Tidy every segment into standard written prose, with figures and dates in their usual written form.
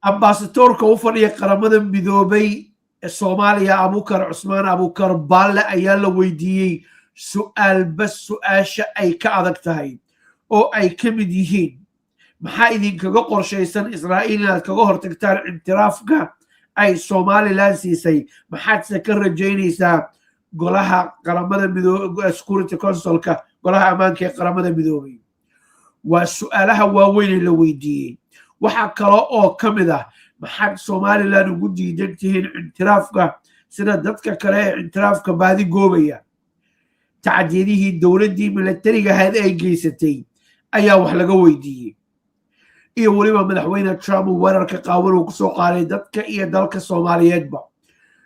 ambasadorka u fadhiya qaramada midoobay Soomaaliya Abukar Cusmaan Abukar Baalle ayaa la weydiiyey su'aal bas su'aasha ay ka adag tahay oo ay ka mid yihiin maxaa idinkaga qorshaysan Israa'iil inaad kaga hortagtaan intiraafka ay Somaliland siisay maxaadse ka rajaynaysaa golaha qaramada midoobay Security Councilka golaha ammaanka ee qaramada midoobay waa su'aalaha waaweyn la weydiiyey waxa kale oo ka mid ah maxaad Somaliland ugu diidan tihiin intiraafka sida dadka kale ee intiraafka baadi goobaya tacdiidihii dowladdii militariga ahayd ay geysatay ayaa wax laga weydiiyey iyo waliba madaxweyne Trump weerarka qaawan uu ku soo qaaday dadka iyo dalka Soomaaliyeedba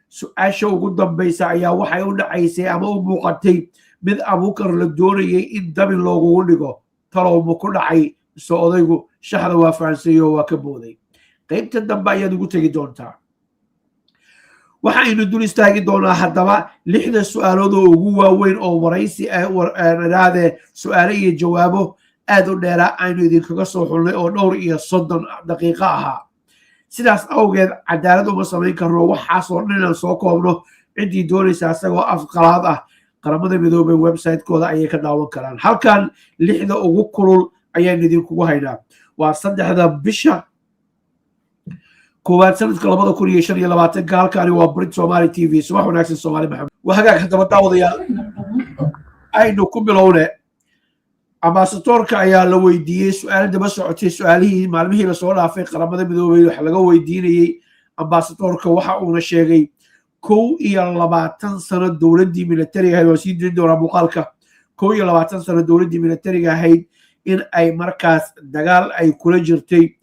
su'aasha ugu dambaysa ayaa waxay u dhacaysay ama u muuqatay mid Abukar la doonayay in dabin loogu dhigo talow ma ku dhacay soo odaygu shaxda waa faansiyo waa ka booday qaybta dambe ayaad ugu tagi doontaa waxaynu dul istaagi doonaa haddaba 6 su'aalood oo ugu waaweyn oo waraysi raade su'aalo iyo jawaabo aad u dheera aynu idinkaga soo xulnay oo dhowr iyo 30 daqiiqo ahaa sidaas awgeed cadaalad uma samayn karno waxaas oo dhan soo koobno cidii doonaysa asagoo afqalaad ah qaramada midoobay website-kooda ayay ka daawan karaan halkan 6 ugu kulul ayaan idinkugu haynaa waa 3 bisha كوباد سنة كلامه كل يشري لبعض قال كاني وبرد سومالي تي في صباح وناكس الصومالي محمد وهجاك حتى بتعوض يا أي نكون بلونه أما ستورك يا لو يدي سؤال ده بس عطيه سؤالي معلومه لسؤال في قرابة بدو حلقة ويديني أما ستورك وحقنا شيء كو يلا بعتن سنة دولة دي من التريقة الوسيد دور أبو قالك كو يلا بعتن سنة دولة دي من التريقة هيد إن أي مركز دجال أي كل جرتي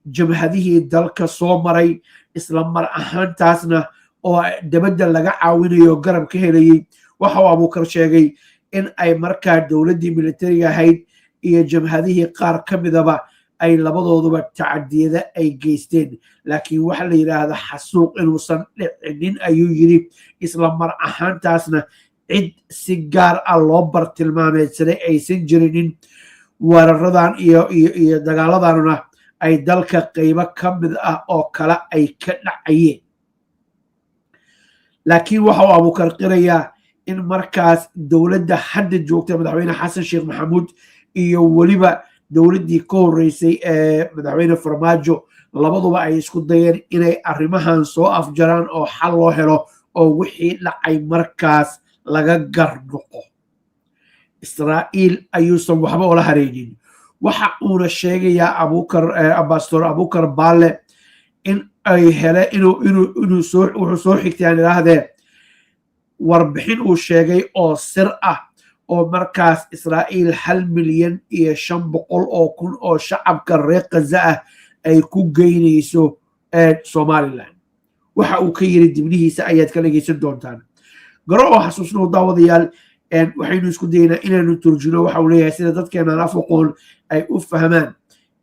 جمهديه دالك صومري إسلام مر أهانتاسنا أو دبدل لقى عاوني وقرب كهلي وحوا أبوكر شيء إن أي مركز دولة دي ميليترية هيد إيه جمهديه قار كمذبا أي لبضوا ذبا التعدي ذا أي جيستين لكن وحلي هذا حسوق إنه صنع إنين أيو يري إسلام مر أهانتاسنا عد سيجار اللوبر تلمامي سنة أي سنجرين ورردان إيه دقالداننا ay dalka qaybo ka mid ah oo kale ay ka dhacayeen laakiin waxa uu Abukar qirayaa in markaas dawladda hadda joogta madaxweyne Xasan Sheekh Maxamuud iyo waliba dawladdii ka horeysay ee madaxweyne Farmaajo labaduba ay isku dayeen inay arrimahan soo afjaraan oo xal loo helo oo wixii dhacay markaas laga garnoqo Israa'iil ayuusan waxba oo la hareeyeen waxa uu sheegayaa Abukar ambassador Abukar Baalle in ay hele inuu soo xigtaan ilaahdee warbixin uu sheegay oo sir ah oo markaas Israa'iil 1 milyan iyo 500 oo kun oo shacabka reer Gaza ah ay ku geynayso Somaliland waxa uu ka yiri dibnihiisa ayaad ka dhageysan doontaan garo oo xasuusno daawadayaal waxaynu isku daynaa inaanu turjuno waxa uu leeyahay sida dadkeena afaqoon ay u fahmaan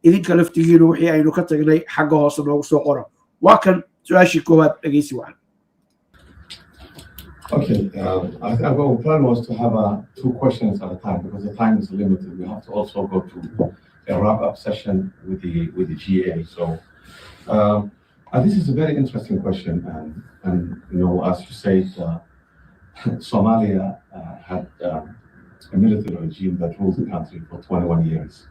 idinka laftigiina wixii aynu ka tagnay xagga hoose noogu soo qoro waa kan su'aashii koowaad dhageysi wacan Okay, our plan was to have 2 questions at a time because the time is limited. We have to also go to a wrap-up session with the GA. So, and this is a very interesting question, and you know, as you said, Somalia had a military regime that ruled the country for 21 years,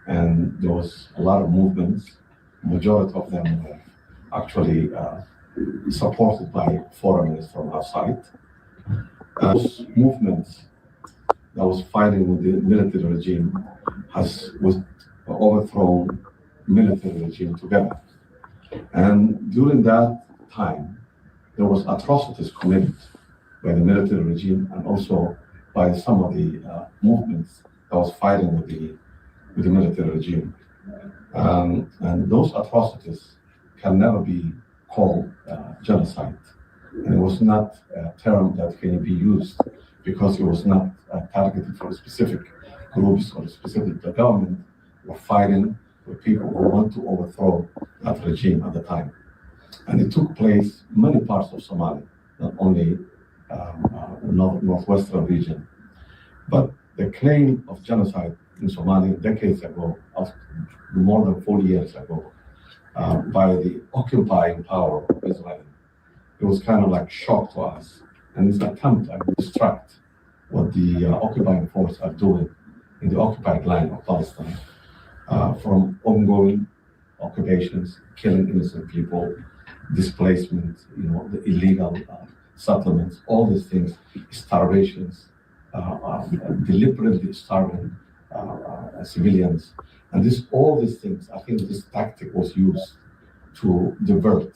and there was a lot of movements. Majority of them were actually supported by foreigners from outside. Those movements that was fighting with the military regime was overthrown military regime together. And during that time, there was atrocities committed by the military regime and also by some of the movements that was fighting with the military regime. And those atrocities can never be called genocide. And it was not a term that can be used because it was not targeted for specific groups or specific. The government were fighting with people who want to overthrow that regime at the time. And it took place in many parts of Somalia, not only the northwestern region. But the claim of genocide in Somalia decades ago, more than 40 years ago, by the occupying power of Israel. It was kind of like shock to us, and it's an attempt to distract what the occupying force are doing in the occupied land of Palestine from ongoing occupations, killing innocent people, displacement, the illegal settlements, all these things, starvations, deliberately starving civilians, and all these things. I think this tactic was used to divert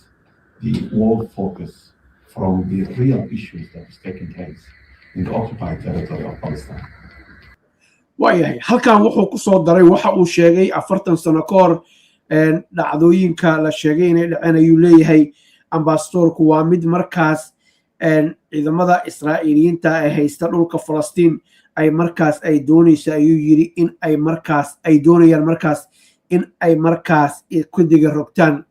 the world focus from the real issues that is taking place in the occupied territory of Palestine. waayahay halkan wuxuu ku soo daray waxa uu sheegay 40 sano ka hor dhacdooyinka la sheegay inay dhaceen ayuu leeyahay ambassadorku waa mid markaas ciidamada Israa'iiliyiinta ay haysta dhulka Falastiin ay markaas ay doonayso ayuu yiri in ay markaas ay doonayaan markaas in ay markaas ku diga rogtaan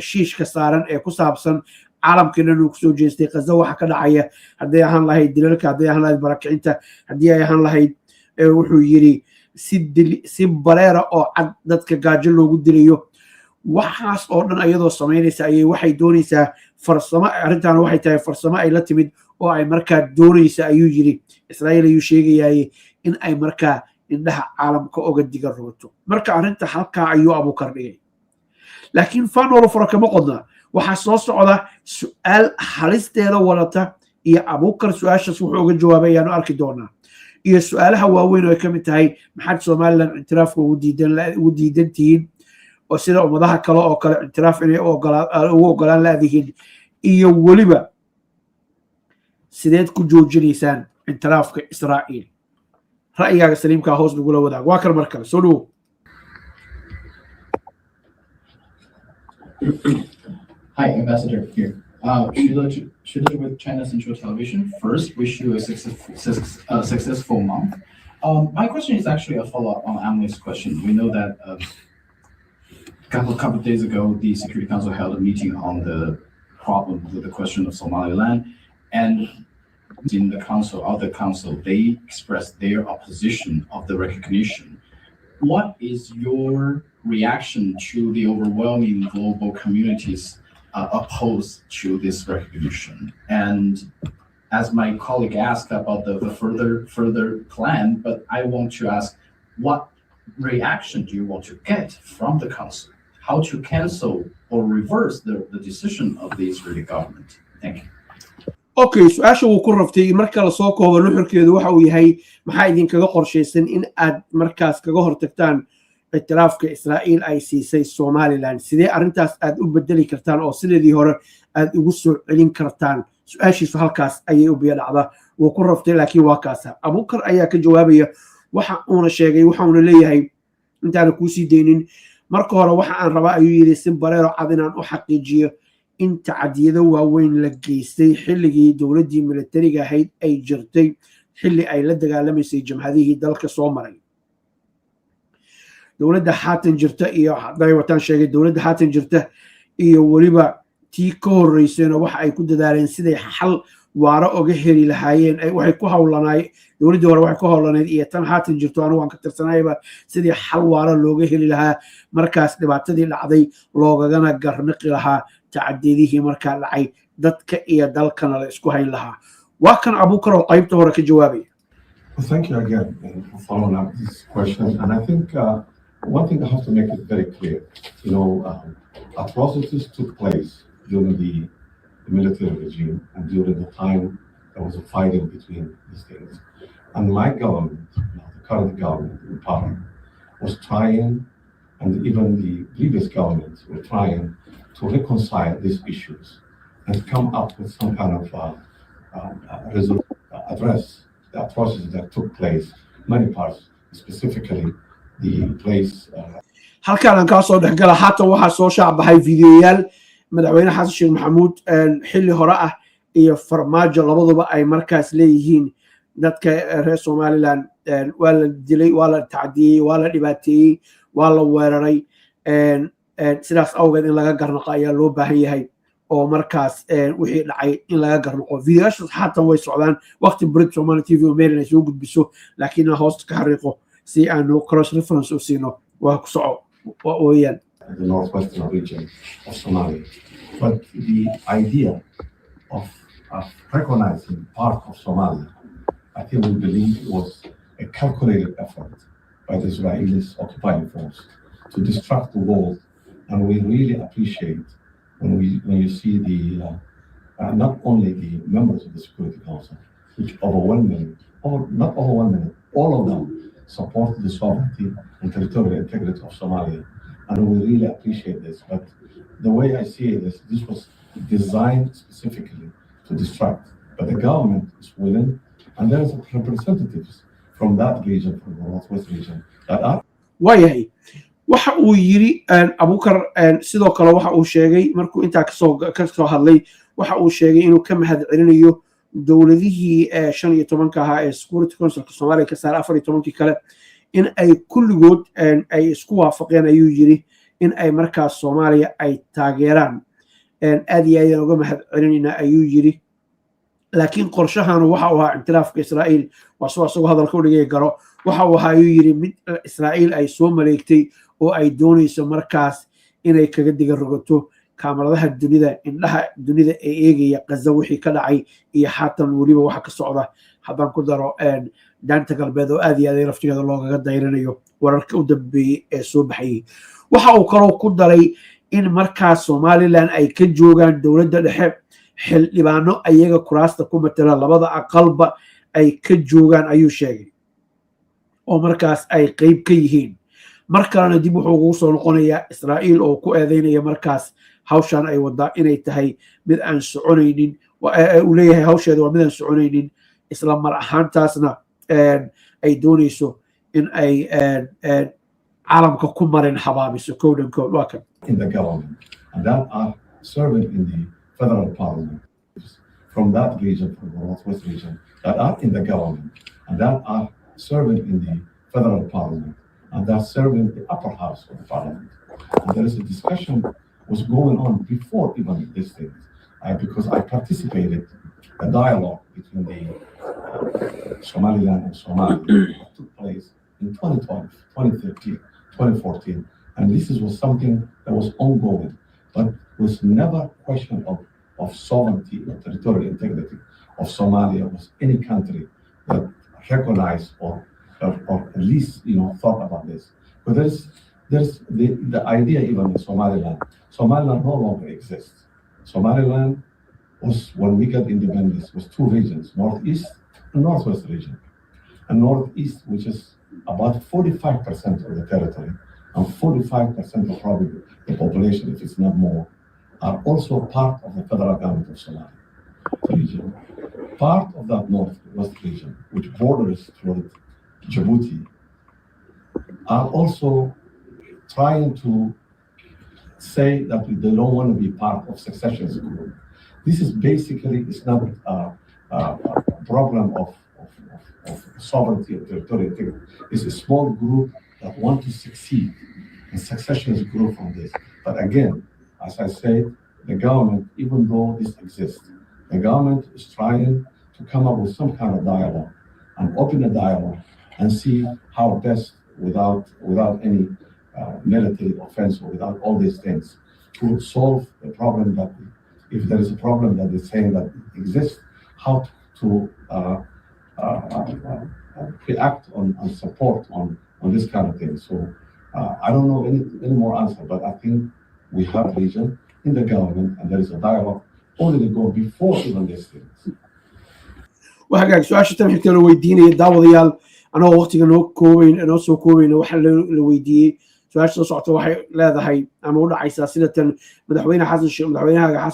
shiishka saaran ee ku saabsan caalamkana uu ku soo jeestay Gaza waxa ka dhacaya haddii ahaan lahayd dilalka haddii ahaan lahayd barakicinta haddii ay ahaan lahayd wuxuu yiri si bareera oo cad dadka gaajo loogu dilayo waxaas oo dhan ayadoo sameynaysa ayay waxay doonaysaa farsamo arrintan waxay tahay farsamo ay la timid oo ay markaa doonaysa ayuu yiri Israa'iil ayuu sheegayay in ay markaa indhaha caalamka uga diga rooto marka arrinta halka ayuu Abuukar dhigay laakiin faanolo faraka ma qodna waxa soo socda su'aal halisteeda wadata iyo Abuukar su'aashaas wuxuu uga jawaabayaan arki doonaa iyo su'aalaha waaweyn oo ay ka mid tahay maxaa Soomaaliland intiraafka ugu diidantiin oo sida ummadaha kale oo kale intiraaf inay u ogolaan laadihiin iyo waliba sideed ku joojinaysaan intiraafka Israa'iil ra'yigaaga saliimka hoos lagula wadaag waa kar markale soo dhaw Hi, Ambassador here. Shida with China Central Television. First, wish you a successful month. My question is actually a follow-up on Emily's question. We know that a couple of days ago, the Security Council held a meeting on the problem with the question of Somaliland, and in the council, they expressed their opposition of the recognition. What is your reaction to the overwhelming global community's opposed to this recognition? And as my colleague asked about the further plan, but I want to ask, what reaction do you want to get from the council? How to cancel or reverse the decision of the Israeli government? Thank you. Okay, su'aasha uu ku raftay marka la soo koobo nuxurkeedu waxa uu yahay maxaa idinkaga qorshaysan in aad markaas kaga hortagtaan itiraafka Israa'iil ay siisay Somaliland sidee arrintaas aad u bedeli kartaan oo sideedii hore aad ugu soo celin kartaan su'aashiisu halkaas ayay u biyadhacda wuu ku raftay laakiin waa kaasa Abuukar ayaa ka jawaabaya waxa uuna sheegay waxa uuna leeyahay intaan ku sii deynin marka hore waxa aan rabaa ayuu yiri si bareero cad inaan u xaqiijiyo in tacadiyada waaweyn la geystay xilligii dowladii militariga ahayd ay jirtay xilli ay la dagaalamaysay jamhadihii dalka soo maray dowladda haatan jirta iyo haday wataan sheegay dowladda haatan jirta iyo waliba tii ka horeysayna waxa ay ku dadaaleen siday xal waara uga heli lahaayeen ay waxay ku hawlanaay dowladda hore waxay ku hawlanayd iyo tan haatan jirto anigu aan ka tirsanayba sidii xal waara looga heli lahaa markaas dhibaatadii dhacday loogagana garniqi lahaa tacadidihii markaa dhacay dadka iyo dalkana la isku hayn lahaa waa kan Abuukar oo qaybta hore ka jawaabaya. Thank you again for following up this question, and I think one thing I have to make it very clear, atrocities took place during the military regime and during the time there was a fighting between these things. And my government, the current government in power, was trying, and even the previous governments were trying to reconcile these issues and come up with some kind of address the atrocities that took place in many parts, specifically the place. halkaan aan ka soo dhaxgala haatan waxa soo shaabahay fiidiyoyaal madaxweyne xasan sheekh maxamuud xilli hore ah iyo farmaajo labaduba ay markaas leeyihiin dadka reer Somaliland waa la dilay waa la tacdiyay waa la dhibaateeyay waa la weeraray sidaas awgeed in laga garnaqo ayaa loo baahan yahay oo markaas wixii dhacay in laga garnaqo fiidiyoyaashaas haatan way socdaan waqti Brit Somali TV oo meel ay soo gudbiso laakiin hoosta ka xariiqo si aanu cross reference u siino waa ku soco ويان the northwestern region of Somalia. But the idea of recognizing part of Somalia, I think we believe it was a calculated effort by the Israelis occupying force to distract the world. And we really appreciate when you see the not only the members of the Security Council, which overwhelmingly, or not overwhelmingly, all of them support the sovereignty and territorial integrity of Somalia. And we really appreciate this. But the way I see it is this was designed specifically to distract. But the government is willing, and there is representatives from that region, from the Northwest region, that are. waayahay waxa uu yiri abukar sidoo kale waxa uu sheegay markuu intaa kasoo hadlay waxa uu sheegay inuu ka mahad celinayo dowladihii 15 ahaa ee Security Council Soomaaliya ka saar 14 kale in ay kulligood ay isku waafaqeen ayuu yiri in ay markaas Soomaaliya ay taageeraan aad iyo aad uga mahad celinayna ayuu yiri laakiin qorshahan waxa uu ahaa intilaafka Israa'iil wasoo hadalka u dhigay garo waxa uu ahaa ayuu yiri mid Israa'iil ay soo maleegtay oo ay doonayso markaas inay kaga diga rogato kaamaradaha dunida indhaha dunida ee eegaya Gaza wixii ka dhacay iyo xaatan waliba waxa ka socda haddaan ku daro daanta galbeed oo aad iyo aad laftigeeda loogaga dayranayo wararka u dambeeyay ee soo baxay waxa uu kaloo ku daray in markaas Somaliland ay ka joogaan dowladda dhexe xildhibaano ayaga kuraasta ku matala labada aqalba ay ka joogaan ayuu sheegay oo markaas ay qayb ka yihiin markalena dib wuxuu ugu soo noqonayaa Israa'iil oo ku eedeynaya markaas hawshan ay wadaa inay tahay mid aan soconaynin uu leeyahay hawsheeda waa mid aan soconaynin isla mar ahaantaasna ay doonayso in ay caalamka ku marin habaabiso code waa kan in the government and that are serving in the federal parliament from that region, from the Northwest region, that are in the government and that are serving in the federal parliament and that serving the upper house of the parliament. And there is a discussion was going on before even this thing, because I participated in a dialogue between the Somaliland and Somalia that took place in 2012, 2013, 2014, and this was something that was ongoing, but was never a question of sovereignty or territorial integrity of Somalia was any country that recognized or at least thought about this. But there's the idea even in Somaliland. Somaliland no longer exists. Somaliland was, when we got independence, was two regions, Northeast and Northwest region. And Northeast, which is about 45% of the territory, and 45% of probably the population, if it's not more, are also part of the federal government of Somalia region. Part of that Northwest region, which borders toward Djibouti, are also trying to say that they don't want to be part of secessionist group. This is basically, it's not a problem of sovereignty or territorial integrity. It's a small group that want to succeed, and secessionist group from this. But again, as I said, the government, even though this exists, the government is trying to come up with some kind of dialogue and open a dialogue and see how best, without any military offense or without all these things, to solve the problem that, if there is a problem that is saying that it exists, how to react on and support on this kind of thing. So I don't know any more answer, but I think we have region in the government and there is a dialogue only to go before even these things. وهاجاك سؤال شتم حتى لو ويديني داوديال أنا وقت إنه كوين أنا سو كوين وحل لو ويدي سؤال صعته واحد لا ذا هاي أنا أقول عيسى سيدة مدحوينا حسن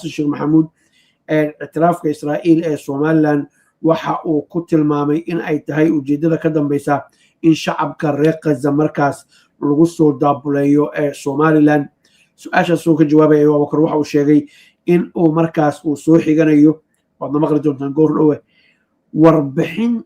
الشيخ محمود اعتراف كإسرائيل سومالان وحقوا كتل مامي إن أي تهاي وجدنا كدم بيسا إن شعب كريق الزمركاس لغسو دابوليو سوماليلان سؤال سوك جوابي أيوة بكر وحو الشيغي إن أو مركاس وصوحي غنيو وعندنا مغرب جونتان قول روه warbixin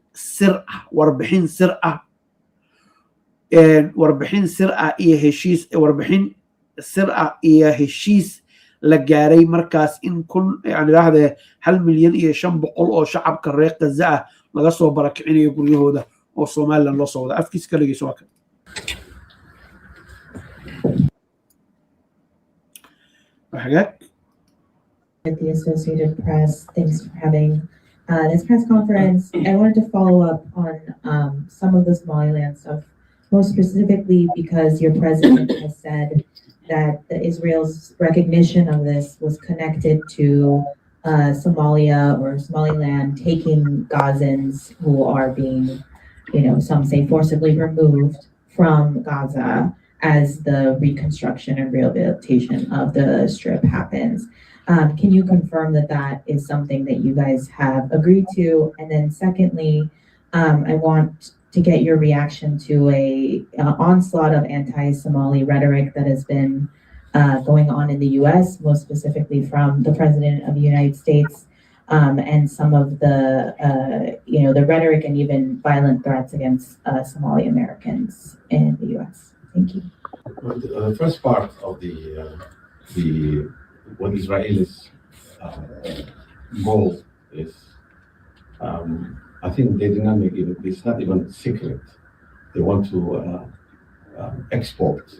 iyo heshiis la gaaray markaas in kun yani raahde 1 milyan iyo 500 oo shacabka reer Gaza ah laga soo barakicinayo guryahooda oo Soomaaliland loo soo wada afkiis kaligiis waa kan With the Associated Press. Thanks for having this press conference. I wanted to follow up on some of the Somaliland stuff, most specifically because your president has said that Israel's recognition of this was connected to Somalia or Somaliland taking Gazans who are being, some say forcibly removed from Gaza as the reconstruction and rehabilitation of the Strip happens. Can you confirm that that is something that you guys have agreed to? And then secondly, I want to get your reaction to an onslaught of anti-Somali rhetoric that has been going on in the U.S., most specifically from the President of the United States, and some of the rhetoric and even violent threats against Somali Americans in the U.S. Thank you. The first part of what Israel's goal is, I think they did not make it. It's not even secret. They want to export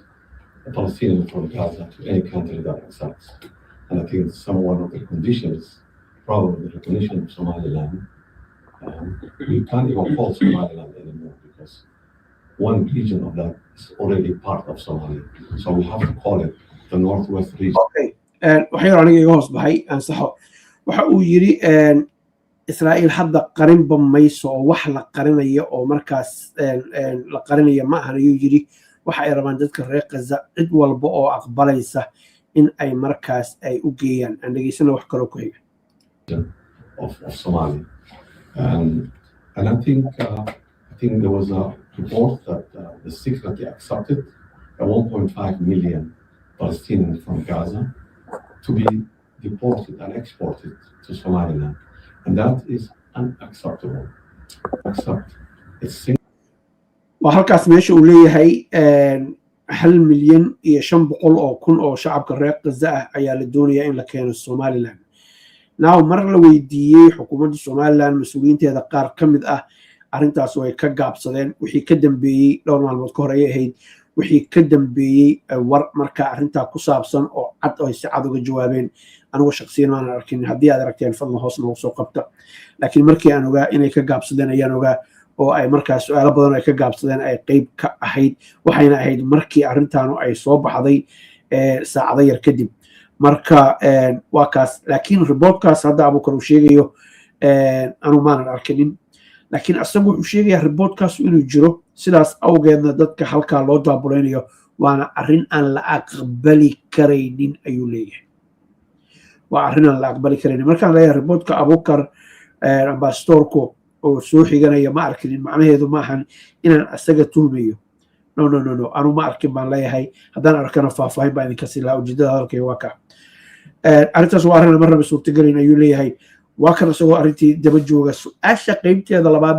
the Palestinians from Gaza to any country that accepts. And I think one of the conditions, probably the recognition of Somaliland. We can't even call Somaliland anymore because one region of that is already part of Somalia. So we have to call it the Northwest region. Okay. waxay aniga iga hoos baxay ansaxo waxa uu yiri Israa'iil hadda qarinba mayso oo wax la qarinayo oo markaas la qarinayo ma ahan ayuu yiri waxa ay rabaan dadka reer Gaza cid walba oo aqbalaysa in ay markaas ay u geeyaan aan dhageysana wax kale ku xiga of Somalia. And I think there was a report that the secretly accepted 1.5 million Palestinians from Gaza to be deported and exported to Somaliland. And that is unacceptable. It's halkaas meesha uu leeyahay 1,500,000 oo shacabka reer Gaza ah ayaa la doonayaa in la keeno Somaliland. Now mar la weydiiyay xukuumadda Somaliland mas'uuliyiinteeda qaar ka mid ah arrintaas way ka gaabsadeen wixii ka dambeeyay dhowr maalmood ka hor ay ahayd wixii ka dambeeyay war marka arrinta ku saabsan oo cad oo si cad uga jawaabeen anigu shakhsiyan ma arkin haddii aad aragteen fadlan hoos noogu soo qabta laakiin markii aan ogaa inay ka gaabsadeen ayaan ogaa oo ay markaas su'aalo badan ay ka gaabsadeen ay qayb ka ahayd waxayna ahayd markii arrintaanu ay soo baxday saacado yar kadib marka waa kaas laakiin reportkaas hadda Abuukar uu sheegayo anu maanan arkinin laakiin asagu wuxuu sheegayaa reportkaas inuu jiro sidaas awgeedna dadka halkaa loo daabuleynayo waana arrin aan la aqbali karaynin ayuu leeyahay waa arrin aan la aqbali karaynin markaan leeyahay reportka Abuukar ambassadorku oo soo xiganaya ma arkinin macnaheedu ma ahan inaan asaga tuhmayo no anu ma arkin baan leeyahay haddaan arkana faahfaahin baan idinka siin lahaa ujeedada hadalkayga waa ka arrintaas waa arrin marnaba suurtagelayn ayuu leeyahay waa kan isagoo arrintii daba jooga su-aasha qaybteeda labaad